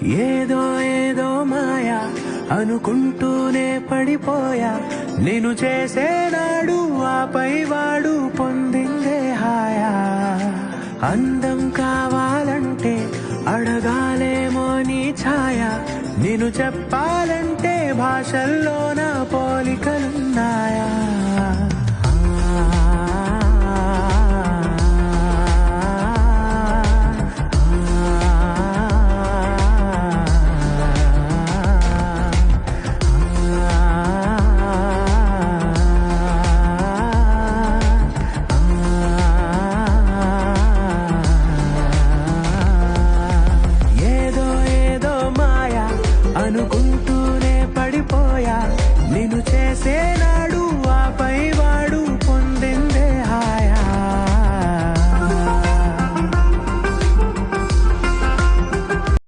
ఏదో ఏదో మాయా అనుకుంటూనే పడిపోయా, నేను చేసేనాడు ఆపై వాడు పొందిందే హాయా. అందం కావాలంటే అడగాలేమో నీ ఛాయ, నేను చెప్పాలంటే భాషల్లో నా పోలికలున్నాయా. అనుకు